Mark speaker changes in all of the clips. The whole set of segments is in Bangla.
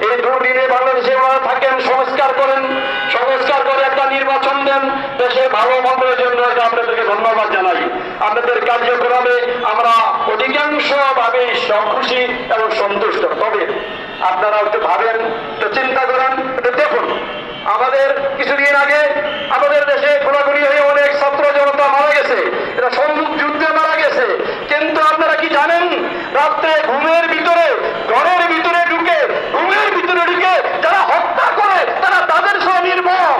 Speaker 1: এই দুর্দিনে বাংলাদেশে ওনারা থাকেন, সংস্কার করেন, সংস্কার করে একটা নির্বাচন দেন দেশের ভালো মন্দের জন্য। এটা আপনাদেরকে ধন্যবাদ জানাই। আপনাদের কার্যক্রমে আমরা অধিকাংশ ভাবে খুশি এবং সন্তুষ্ট। তবে আপনারা একটু ভাবেন, একটু চিন্তা করেন, একটু দেখুন। আমাদের কিছুদিন আগে আমাদের দেশে গোলাগুলি হয়ে অনেক ছাত্র জনতা মারা গেছে, এটা সম্মুখ যুদ্ধে মারা গেছে। কিন্তু আপনারা কি জানেন, রাত্রে ঘুমের ভিতরে, ঘরের ভিতরে ঢুকে, ঘুমের ভিতরে ঢুকে যারা হত্যা করে তারা তাদের সহ নির্মম।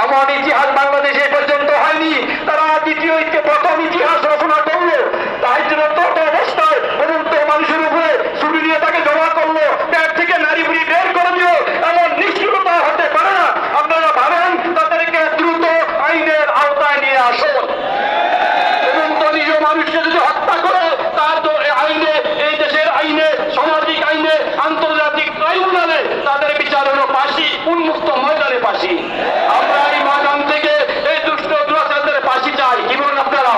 Speaker 1: এমন ইতিহাস বাংলাদেশে পর্যন্ত হয়নি। তারা দ্বিতীয় প্রথম ইতিহাস রচনা করলো। তাই জন্য তত অবস্থায় অনন্ত মানুষের উপরে ছুরি নিয়ে তাকে জমা করলো, পেট থেকে নারী বুড়ি বের করে দিল। এমন নিষ্ঠুরতা হতে পারে না। আপনারা ভাবেন, তাদেরকে দ্রুত আইনের আওতায় নিয়ে আসুন। এবং তো নিজ মানুষকে যদি হত্যা করে তার তো আইনে, এই দেশের আইনে, সামাজিক আইনে, আন্তর্জাতিক ট্রাইব্যুনালে তাদের বিচার হলো ফাঁসি, উন্মুক্ত ময়দানে ফাঁসি। আমরা এই ময়দান থেকে এই দুষ্ট দুরাচারদের ফাঁসি চাই। কি বলেন আপনারা?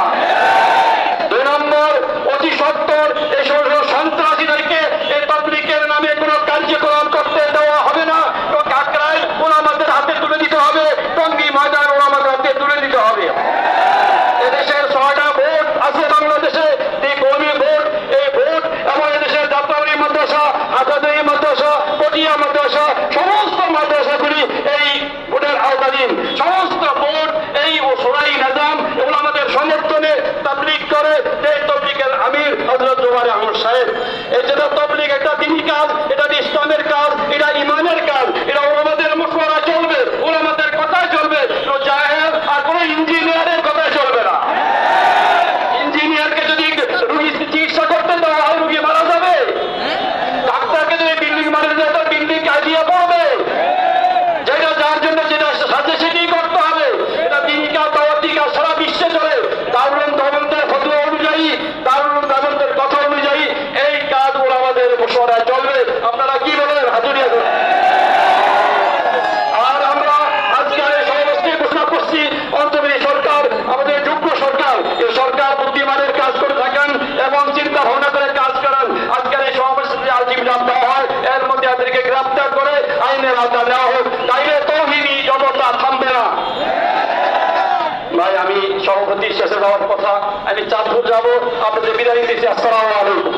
Speaker 1: 2 নম্বর, অতি সত্বর এই সমস্ত সন্ত্রাসীদেরকে এই পাবলিকের নামে কোনো কার্যক্রম করতে দেওয়া হবে না। কাকরাইল ওলামাদের হাতে তুলে দিতে হবে, টঙ্গী ময়দান ওলামাদের হাতে তুলে দিতে হবে। এদেশের 6টা ভোট আছে বাংলাদেশে, এই কর্মী ভোট, এই ভোট এবং এদেশের জাতীয় মাদ্রাসা, হাজারি মাদ্রাসা, পটিয়া মাদ্রাসা, সমস্ত মাদ্রাসাগুলি এই ভোটের আওতাধীন। সমস্ত ভোট এই সোরাই নিজাম এবং আমাদের সমর্থনে তাবলীগ করে। এই তাবলীগের আমির হযরত জুবাইর আহমদ সাহেব। এই যে তাবলীগ একটা দ্বীনি কাজ, এটা ইসলামের কাজ, এটা ইমানের কাজ। এটা ওলামাদের মশওয়ারা চলবে, ওলামাদের কথায় চলবে। তো জাহেল আর কোনো ইঞ্জিনিয়ারের কথায় চলবে না। ইঞ্জিনিয়ারকে যদি রোগী চিকিৎসা করতে দেওয়া হয়, রোগী মারা যাবে। ডাক্তারকে যদি বিল্ডিং মারা যায়, তার বিল্ডিং কাজিয়া পড়বে। যেটা যার জন্য যেটা সাথে সেটাই করতে হবে। এটা দিনকা দাওয়াতিকা সারা বিশ্বে চলে। দারুল দেওবন্দের ফতোয়া অনুযায়ী, দারুল দেওবন্দের কথা অনুযায়ী এই কাজগুলো আমাদের মশওয়ারায় চলবে। আপনারা কি বলেন? হাজুরিয়া। আর আমরা আজকে সমাবেশে ঘোষণা করছি, অন্তর্বর্তী সরকার আমাদের যোগ্য সরকার। এই সরকার বুদ্ধিমানের কাজ করে থাকেন এবং চিন্তা ভাবনা করে কাজ করেন। আজকের এই সমাবেশে যদি আলটিমেটাম দেওয়া হয়, এর মধ্যে তাদেরকে গ্রেফতার করে আইনের আওতায় নেওয়া হোক, তাইলে তৌহিদি জনতা থামবে না। ভাই, আমি সভাপতি শেষে যাওয়ার কথা, আমি চাঁদপুর যাবো। আপনাদের বিদায় দিচ্ছি। আসসালামু আলাইকুম।